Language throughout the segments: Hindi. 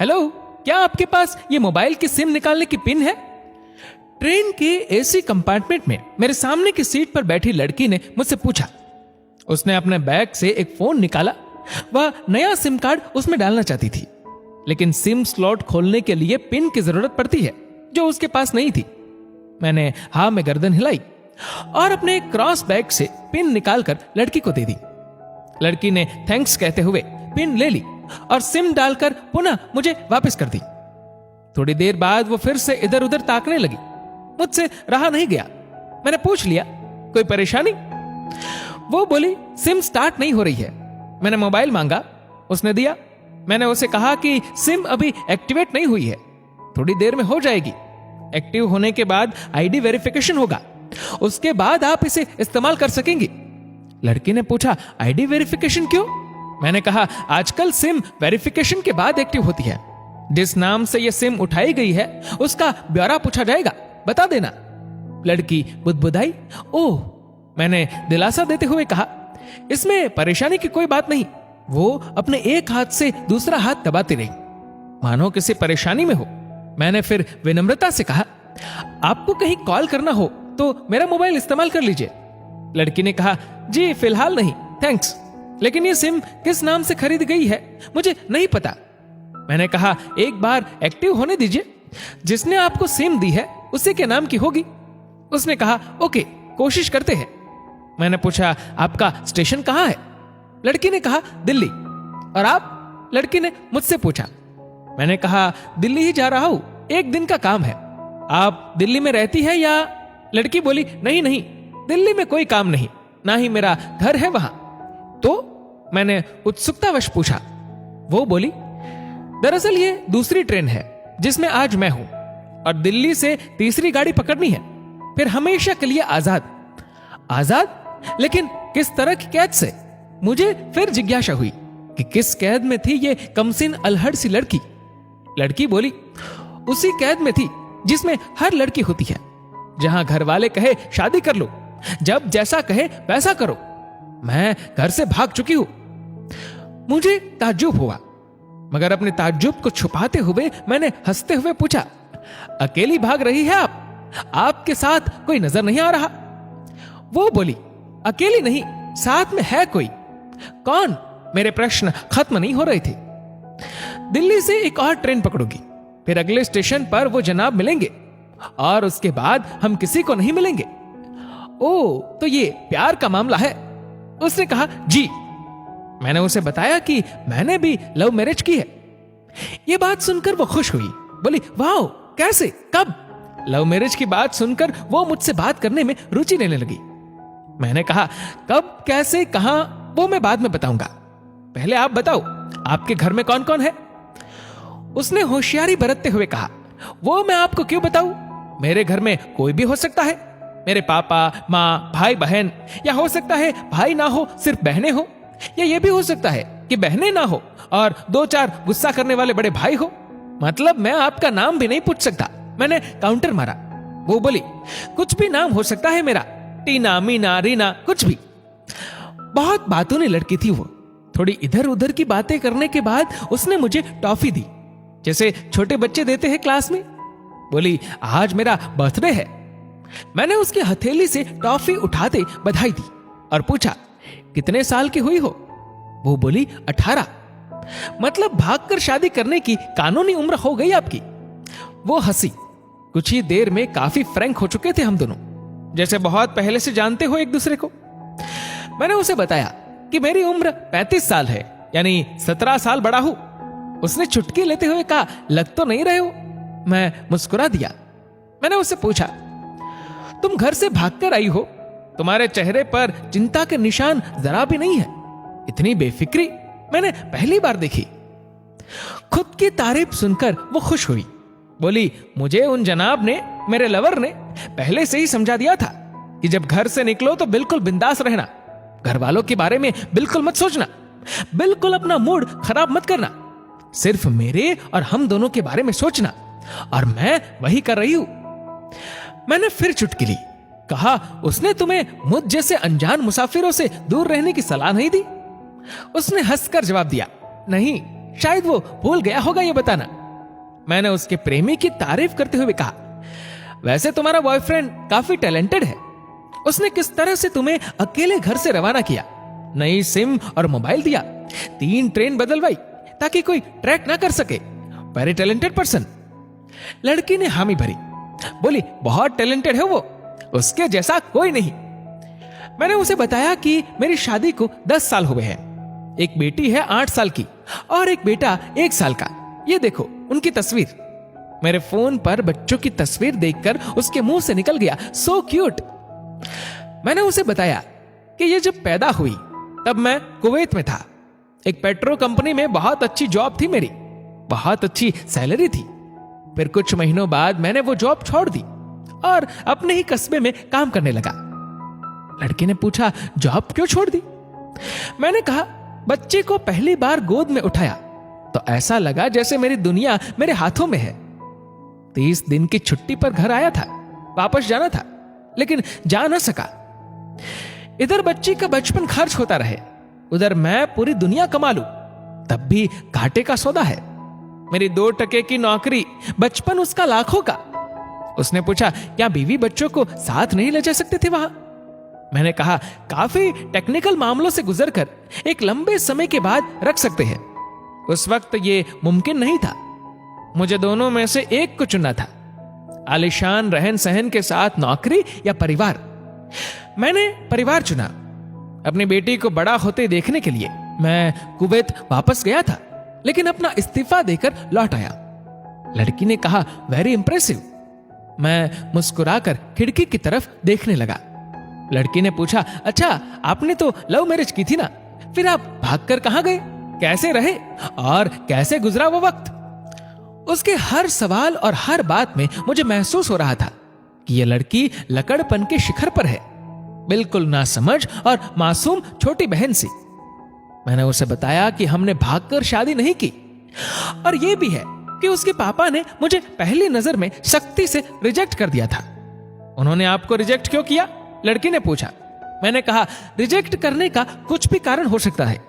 हेलो, क्या आपके पास ये मोबाइल की सिम निकालने की पिन है? ट्रेन के एसी कंपार्टमेंट में मेरे सामने की सीट पर बैठी लड़की ने मुझसे पूछा। उसने अपने बैग से एक फोन निकाला। वह नया सिम कार्ड उसमें डालना चाहती थी, लेकिन सिम स्लॉट खोलने के लिए पिन की जरूरत पड़ती है जो उसके पास नहीं थी। मैंने हाँ में गर्दन हिलाई और अपने क्रॉस बैग से पिन निकालकर लड़की को दे दी। लड़की ने थैंक्स कहते हुए पिन ले ली और सिम डालकर पुनः मुझे वापस कर दी। थोड़ी देर बाद वो फिर से इधर उधर ताकने लगी। मुझसे रहा नहीं गया। मैंने पूछ लिया, कोई परेशानी? वो बोली, सिम स्टार्ट नहीं हो रही है। मैंने मोबाइल मांगा, उसने दिया। मैंने उसे कहा कि सिम अभी एक्टिवेट नहीं हुई है, थोड़ी देर में हो जाएगी। एक्टिव होने के बाद आईडी वेरिफिकेशन होगा, उसके बाद आप इसे इस्तेमाल कर सकेंगी। लड़की ने पूछा, आईडी वेरिफिकेशन क्यों? मैंने कहा, आजकल सिम वेरिफिकेशन के बाद एक्टिव होती है। जिस नाम से यह सिम उठाई गई है उसका ब्यौरा पूछा जाएगा, बता देना। लड़की बुदबुदाई। ओह, मैंने दिलासा देते हुए कहा, इसमें परेशानी की कोई बात नहीं। वो अपने एक हाथ से दूसरा हाथ दबाती रही, मानो किसी परेशानी में हो। मैंने फिर विनम्रता से कहा, आपको कहीं कॉल करना हो तो मेरा मोबाइल इस्तेमाल कर लीजिए। लड़की ने कहा, जी फिलहाल नहीं, थैंक्स, लेकिन ये सिम किस नाम से खरीद गई है मुझे नहीं पता। मैंने कहा, एक बार एक्टिव होने दीजिए, जिसने आपको सिम दी है उसी के नाम की होगी। उसने कहा, ओके, कोशिश करते हैं। मैंने पूछा, आपका स्टेशन कहां है? लड़की ने कहा, दिल्ली। और आप? लड़की ने मुझसे पूछा। मैंने कहा, दिल्ली ही जा रहा हूं, एक दिन का काम है। आप दिल्ली में रहती है या? लड़की बोली, नहीं नहीं, दिल्ली में कोई काम नहीं, ना ही मेरा घर है वहां। तो? मैंने उत्सुकतावश पूछा। वो बोली, दरअसल ये दूसरी ट्रेन है जिसमें आज मैं हूं, और दिल्ली से तीसरी गाड़ी पकड़नी है, फिर हमेशा के लिए आजाद। आजाद? लेकिन किस तरह की कैद से? मुझे फिर जिज्ञासा हुई कि किस कैद में थी ये कमसिन अलहड़ सी लड़की। लड़की बोली, उसी कैद में थी जिसमें हर लड़की होती है, जहां घर वाले कहे शादी कर लो, जब जैसा कहे वैसा करो। मैं घर से भाग चुकी हूं। मुझे ताज्जुब हुआ, मगर अपने ताज्जुब को छुपाते हुए मैंने हंसते हुए पूछा, अकेली भाग रही है आप? आपके साथ कोई नजर नहीं आ रहा? वो बोली, अकेली नहीं, साथ में है कोई। कौन? मेरे प्रश्न खत्म नहीं हो रहे थे। दिल्ली से एक और ट्रेन पकड़ूंगी, फिर अगले स्टेशन पर वो जनाब मिलेंगे, और उसके बाद हम किसी को नहीं मिलेंगे। ओ, तो ये प्यार का मामला है? उसने कहा, जी। मैंने उसे बताया कि मैंने भी लव मैरिज की है। ये बात सुनकर वो खुश हुई, बोली, वाह, कैसे, कब? लव मैरिज की बात सुनकर वो मुझसे बात करने में रुचि लेने लगी। मैंने कहा, कब, कैसे, कहां, वो मैं बाद में बताऊंगा, पहले आप बताओ, आपके घर में कौन कौन है? उसने होशियारी बरतते हुए कहा, वो मैं आपको क्यों बताऊं? मेरे घर में कोई भी हो सकता है, मेरे पापा, माँ, भाई बहन, या हो सकता है भाई ना हो, सिर्फ बहनें हो, या ये भी हो सकता है कि बहनें ना हो और दो चार गुस्सा करने वाले बड़े भाई हो। मतलब मैं आपका नाम भी नहीं पूछ सकता। मैंने काउंटर मारा। वो बोली, कुछ भी नाम हो सकता है मेरा, टीना, मीना, रीना, कुछ भी। बहुत बातूनी लड़की थी वो। थोड़ी इधर उधर की बातें करने के बाद उसने मुझे टॉफी दी, जैसे छोटे बच्चे देते हैं क्लास में। बोली, आज मेरा बर्थडे है। मैंने उसकी हथेली से टॉफी उठाते बधाई दी और पूछा, कितने साल की हुई हो? वो बोली, 18। मतलब भागकर शादी करने की कानूनी उम्र हो गई आपकी। वो हंसी। कुछ ही देर में काफी फ्रैंक हो चुके थे हम दोनों, जैसे बहुत पहले से जानते हो एक दूसरे को। मैंने उसे बताया कि मेरी उम्र 35 साल है, यानी 17 साल बड़ा हूं। उसने चुटकी लेते हुए कहा, लग तो नहीं रहे हो। मैं मुस्कुरा दिया। मैंने उससे पूछा, तुम घर से भागकर आई हो, तुम्हारे चेहरे पर चिंता के निशान जरा भी नहीं है। इतनी बेफिक्री मैंने पहली बार देखी। खुद की तारीफ सुनकर वो खुश हुई। बोली, मुझे उन जनाब ने, मेरे लवर ने पहले से ही समझा दिया था कि जब घर से निकलो तो बिल्कुल बिंदास रहना, घर वालों के बारे में बिल्कुल मत सोचना, बिल्कुल अपना मूड खराब मत करना, सिर्फ मेरे और हम दोनों के बारे में सोचना। और मैं वही कर रही हूं। मैंने फिर चुटकी ली। कहा, उसने तुम्हें मुझ जैसे अनजान मुसाफिरों से दूर रहने की सलाह नहीं दी? उसने हंसकर जवाब दिया, नहीं, शायद वो भूल गया होगा ये बताना। मैंने उसके प्रेमी की तारीफ करते हुए कहा, वैसे तुम्हारा बॉयफ्रेंड काफी टैलेंटेड है। उसने किस तरह से तुम्हें अकेले घर से रवाना किया, नई सिम और मोबाइल दिया, 3 ट्रेन बदलवाई ताकि कोई ट्रैक ना कर सके। Very talented person. लड़की ने हामी भरी, बोली, बहुत टैलेंटेड है वो, उसके जैसा कोई नहीं। मैंने उसे बताया कि मेरी शादी को 10 साल हुए हैं, एक बेटी है 8 साल की और एक बेटा 1 साल का। ये देखो उनकी तस्वीर। मेरे फोन पर बच्चों की तस्वीर देखकर उसके मुंह से निकल गया, सो क्यूट। मैंने उसे बताया कि ये जब पैदा हुई तब मैं कुवैत में था, एक पेट्रो कंपनी में बहुत अच्छी जॉब थी मेरी, बहुत अच्छी सैलरी थी। फिर कुछ महीनों बाद मैंने वो जॉब छोड़ दी और अपने ही कस्बे में काम करने लगा। लड़की ने पूछा, जॉब क्यों छोड़ दी? मैंने कहा, बच्चे को पहली बार गोद में उठाया तो ऐसा लगा जैसे मेरी दुनिया मेरे हाथों में है। 30 दिन की छुट्टी पर घर आया था, वापस जाना था लेकिन जा ना सका। इधर बच्ची का बचपन खर्च होता रहे, उधर मैं पूरी दुनिया कमा लूं, तब भी घाटे का सौदा है। मेरी 2 टके की नौकरी, बचपन उसका लाखों का। उसने पूछा, क्या बीवी बच्चों को साथ नहीं ले जा सकते थे वहां? मैंने कहा, काफी टेक्निकल मामलों से गुजरकर एक लंबे समय के बाद रख सकते हैं। उस वक्त ये मुमकिन नहीं था। मुझे दोनों में से एक को चुनना था, आलीशान रहन सहन के साथ नौकरी या परिवार। मैंने परिवार चुना। अपनी बेटी को बड़ा होते देखने के लिए मैं कुवैत वापस गया था, लेकिन अपना इस्तीफा देकर लौट आया। लड़की ने कहा, वेरी इंप्रेसिव। मैं मुस्कुराकर खिड़की की तरफ देखने लगा। लड़की ने पूछा, अच्छा आपने तो लव मैरिज की थी ना, फिर आप भागकर कहां गए, कैसे रहे और कैसे गुजरा वो वक्त? उसके हर सवाल और हर बात में मुझे महसूस हो रहा था कि यह लड़की लकड़पन के शिखर पर है, बिल्कुल नासमझ और मासूम छोटी बहन सी। मैंने उसे बताया कि हमने भागकर शादी नहीं की, और यह भी है कि उसके पापा ने मुझे पहली नजर में सख्ती से रिजेक्ट कर दिया था। उन्होंने आपको रिजेक्ट क्यों किया? लड़की ने पूछा। मैंने कहा, रिजेक्ट करने का कुछ भी कारण हो सकता है,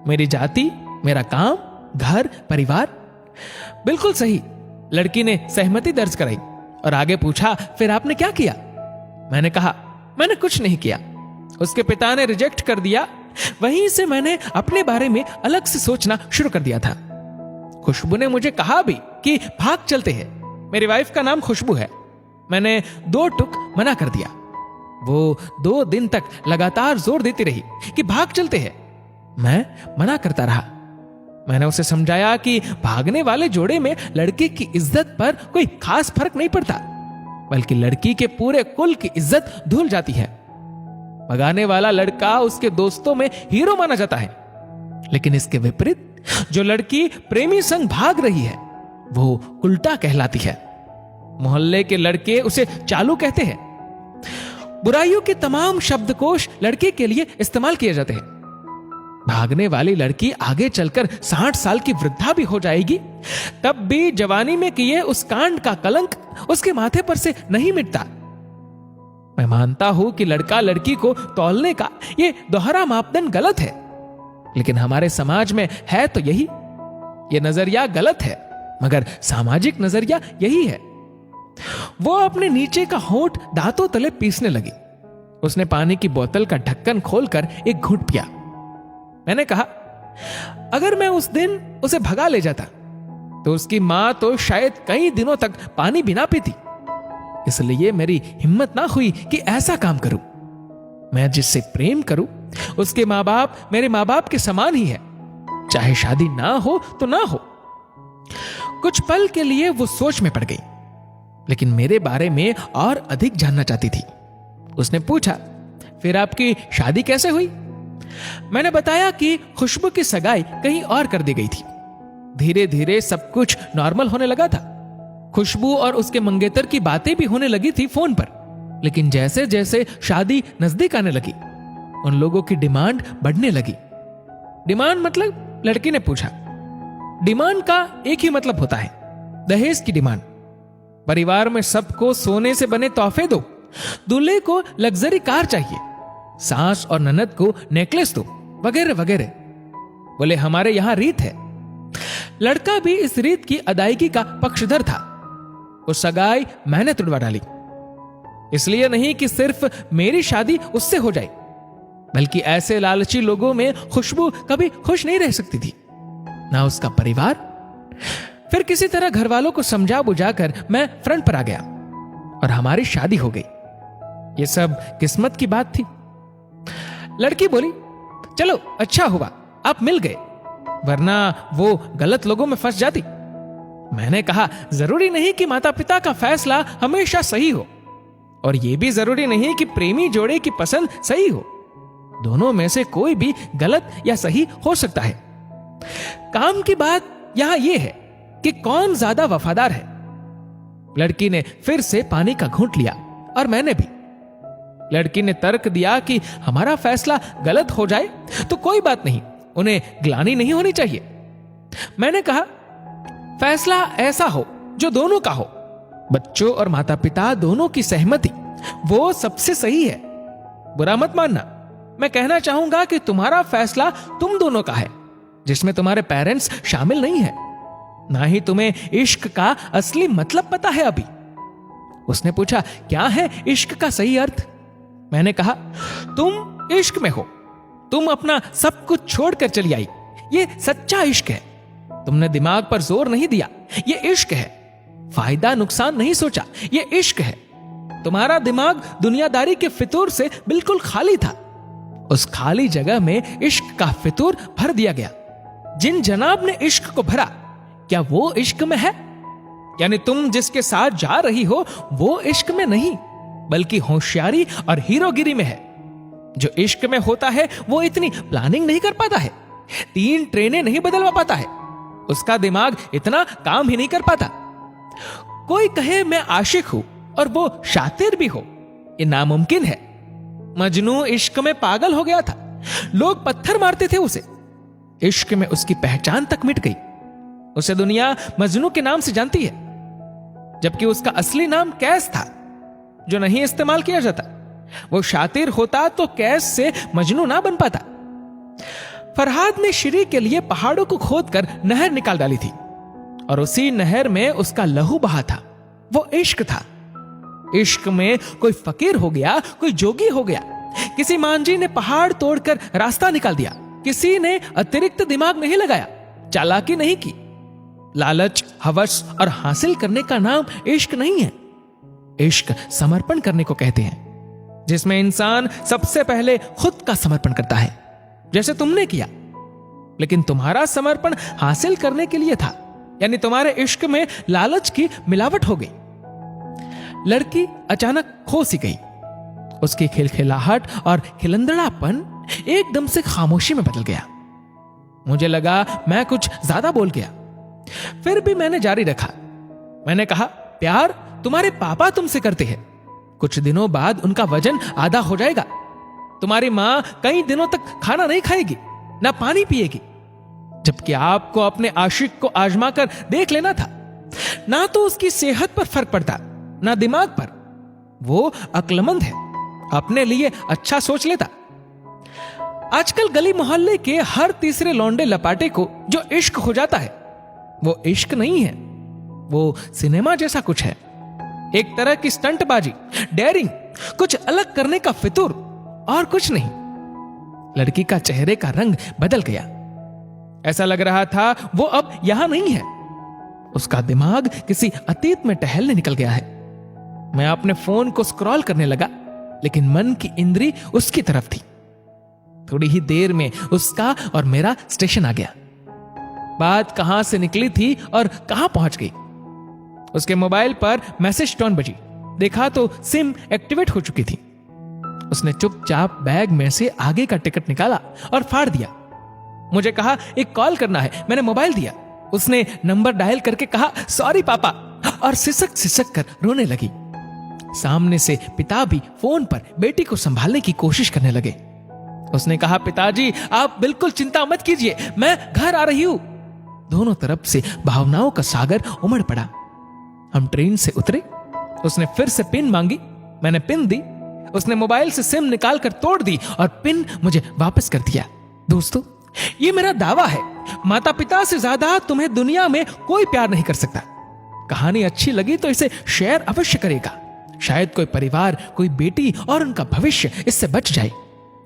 मेरी जाति, मेरा काम, घर, परिवार। बिल्कुल सही। लड़की ने सहमति दर्ज कराई और आगे पूछा, फिर आपने क्या किया? मैंने कहा, मैंने कुछ नहीं किया। उसके पिता ने रिजेक्ट कर दिया, वहीं से मैंने अपने बारे में अलग से सोचना शुरू कर दिया था। खुशबू ने मुझे कहा भी कि भाग चलते हैं। मेरी वाइफ का नाम खुशबू है। मैंने 2 टुक मना कर दिया। वो 2 दिन तक लगातार जोर देती रही कि भाग चलते हैं। मैं मना करता रहा। मैंने उसे समझाया कि भागने वाले जोड़े में लड़की की इज्जत पर कोई खास फर्क नहीं पड़ता, बल्कि लड़की के पूरे कुल की इज्जत धुल जाती है। भगाने वाला लड़का उसके दोस्तों में हीरो माना जाता है, लेकिन इसके विपरीत जो लड़की प्रेमी संग भाग रही है वो उल्टा कहलाती है। मोहल्ले के लड़के उसे चालू कहते हैं। बुराइयों के तमाम शब्दकोश लड़के के लिए इस्तेमाल किए जाते हैं। भागने वाली लड़की आगे चलकर 60 साल की वृद्धा भी हो जाएगी, तब भी जवानी में किए उस कांड का कलंक उसके माथे पर से नहीं मिटता। मैं मानता हूं कि लड़का लड़की को तौलने का यह दोहरा मापदंड गलत है, लेकिन हमारे समाज में है तो यही। यह नजरिया गलत है, मगर सामाजिक नजरिया यही है। वो अपने नीचे का होंठ दांतों तले पीसने लगी। उसने पानी की बोतल का ढक्कन खोलकर एक घूंट पिया। मैंने कहा, अगर मैं उस दिन उसे भगा ले जाता तो उसकी मां तो शायद कई दिनों तक पानी भी ना पीती। इसलिए मेरी हिम्मत ना हुई कि ऐसा काम करूं। मैं जिससे प्रेम करूं उसके मां बाप मेरे मां बाप के समान ही है, चाहे शादी ना हो तो ना हो। कुछ पल के लिए वो सोच में पड़ गई, लेकिन मेरे बारे में और अधिक जानना चाहती थी। उसने पूछा, फिर आपकी शादी कैसे हुई? मैंने बताया कि खुशबू की सगाई कहीं और कर दी गई थी। धीरे धीरे सब कुछ नॉर्मल होने लगा था। खुशबू और उसके मंगेतर की बातें भी होने लगी थी फोन पर, लेकिन जैसे जैसे शादी नजदीक आने लगी उन लोगों की डिमांड बढ़ने लगी। डिमांड मतलब? लड़की ने पूछा। डिमांड का एक ही मतलब होता है, दहेज की डिमांड। परिवार में सबको सोने से बने तोहफे दो, दूल्हे को लग्जरी कार चाहिए, सास और ननद को नेकलेस दो, वगैरह वगैरह। बोले, हमारे यहां रीत है, लड़का भी इस रीत की अदायगी का पक्षधर था। वो सगाई मैंने तुड़वा डाली, इसलिए नहीं कि सिर्फ मेरी शादी उससे हो जाए, बल्कि ऐसे लालची लोगों में खुशबू कभी खुश नहीं रह सकती थी, ना उसका परिवार। फिर किसी तरह घर वालों को समझा बुझाकर मैं फ्रंट पर आ गया और हमारी शादी हो गई। ये सब किस्मत की बात थी। लड़की बोली, चलो अच्छा हुआ आप मिल गए, वरना वो गलत लोगों में फंस जाती। मैंने कहा, जरूरी नहीं कि माता पिता का फैसला हमेशा सही हो, और यह भी जरूरी नहीं कि प्रेमी जोड़े की पसंद सही हो। दोनों में से कोई भी गलत या सही हो सकता है। काम की बात यहां यह है कि कौन ज्यादा वफादार है। लड़की ने फिर से पानी का घूंट लिया और मैंने भी। लड़की ने तर्क दिया कि हमारा फैसला गलत हो जाए तो कोई बात नहीं, उन्हें ग्लानि नहीं होनी चाहिए। मैंने कहा, फैसला ऐसा हो जो दोनों का हो, बच्चों और माता पिता दोनों की सहमति, वो सबसे सही है। बुरा मत मानना, मैं कहना चाहूंगा कि तुम्हारा फैसला तुम दोनों का है, जिसमें तुम्हारे पेरेंट्स शामिल नहीं है। ना ही तुम्हें इश्क का असली मतलब पता है अभी। उसने पूछा, क्या है इश्क का सही अर्थ? मैंने कहा, तुम इश्क में हो, तुम अपना सब कुछ छोड़कर चली आई, ये सच्चा इश्क है। तुमने दिमाग पर जोर नहीं दिया, ये इश्क है। फायदा नुकसान नहीं सोचा, ये इश्क है। तुम्हारा दिमाग दुनियादारी के फितूर से बिल्कुल खाली था। उस खाली जगह में इश्क का फितूर भर दिया गया। जिन जनाब ने इश्क को भरा, क्या वो इश्क में है? यानी तुम जिसके साथ जा रही हो वो इश्क में नहीं, बल्कि होशियारी और हीरोगिरी में है। जो इश्क में होता है वो इतनी प्लानिंग नहीं कर पाता है, 3 ट्रेनें नहीं बदलवा पाता है, उसका दिमाग इतना काम ही नहीं कर पाता। कोई कहे मैं आशिक हूं और वो शातिर भी हो, ये नामुमकिन है। मजनू इश्क में पागल हो गया था, लोग पत्थर मारते थे उसे। इश्क में उसकी पहचान तक मिट गई। उसे दुनिया मजनू के नाम से जानती है, जबकि उसका असली नाम कैस था, जो नहीं इस्तेमाल किया जाता। वो शातिर होता तो कैस से मजनू ना बन पाता। फरहाद ने श्री के लिए पहाड़ों को खोदकर नहर निकाल डाली थी, और उसी नहर में उसका लहू बहा था। वो इश्क था। इश्क में कोई फकीर हो गया, कोई जोगी हो गया। किसी मांझी ने पहाड़ तोड़कर रास्ता निकाल दिया। किसी ने अतिरिक्त दिमाग नहीं लगाया, चालाकी नहीं की। लालच, हवस और हासिल करने का नाम इश्क नहीं है। इश्क समर्पण करने को कहते हैं, जिसमें इंसान सबसे पहले खुद का समर्पण करता है, जैसे तुमने किया। लेकिन तुम्हारा समर्पण हासिल करने के लिए था, यानी तुम्हारे इश्क में लालच की मिलावट हो गई। लड़की अचानक खो सी गई। उसकी खिलखिलाहट और खिलंदड़ापन एकदम से खामोशी में बदल गया। मुझे लगा मैं कुछ ज्यादा बोल गया, फिर भी मैंने जारी रखा। मैंने कहा, प्यार तुम्हारे पापा तुमसे करते हैं। कुछ दिनों बाद उनका वजन आधा हो जाएगा। तुम्हारी मां कई दिनों तक खाना नहीं खाएगी, ना पानी पिएगी, जबकि आपको अपने आशिक को आजमा कर देख लेना था। ना तो उसकी सेहत पर फर्क पड़ता, ना दिमाग पर। वो अक्लमंद है, अपने लिए अच्छा सोच लेता। आजकल गली मोहल्ले के हर तीसरे लौंडे लपाटे को जो इश्क हो जाता है, वो इश्क नहीं है, वो सिनेमा जैसा कुछ है। एक तरह की स्टंटबाजी, डेयरिंग, कुछ अलग करने का फितूर, और कुछ नहीं। लड़की का चेहरे का रंग बदल गया। ऐसा लग रहा था वो अब यहां नहीं है। उसका दिमाग किसी अतीत में टहलने निकल गया है। मैं अपने फोन को स्क्रॉल करने लगा, लेकिन मन की इंद्री उसकी तरफ थी। थोड़ी ही देर में उसका और मेरा स्टेशन आ गया। बात कहां से निकली थी और कहां पहुंच गई। उसके मोबाइल पर मैसेज टोन बजी। देखा तो सिम एक्टिवेट हो चुकी थी। उसने चुपचाप बैग में से आगे का टिकट निकाला और फाड़ दिया। मुझे कहा, एक कॉल करना है। मैंने मोबाइल दिया। उसने नंबर डायल करके कहा, सॉरी पापा, और सिसक सिसक कर रोने लगी। सामने से पिता भी फोन पर बेटी को संभालने की कोशिश करने लगे। उसने कहा, पिताजी आप बिल्कुल चिंता मत कीजिए, मैं घर आ रही हूं। दोनों तरफ से भावनाओं का सागर उमड़ पड़ा। हम ट्रेन से उतरे। उसने फिर से पिन मांगी, मैंने पिन दी। उसने मोबाइल से सिम निकाल कर तोड़ दी और पिन मुझे वापस कर दिया। दोस्तों, ये मेरा दावा है, माता पिता से ज्यादा तुम्हें दुनिया में कोई प्यार नहीं कर सकता। कहानी अच्छी लगी तो इसे शेयर अवश्य करेगा, शायद कोई परिवार, कोई बेटी और उनका भविष्य इससे बच जाए।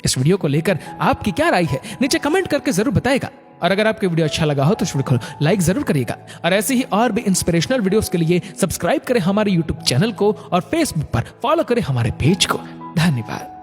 इस वीडियो को लेकर आपकी क्या राय है नीचे कमेंट करके जरूर बताएगा। और अगर आपको वीडियो अच्छा लगा हो तो इस वीडियो को लाइक जरूर करिएगा। और ऐसे ही और भी इंस्पिरेशनल वीडियोस के लिए सब्सक्राइब करें हमारे यूट्यूब चैनल को और फेसबुक पर फॉलो करें हमारे पेज को। धन्यवाद।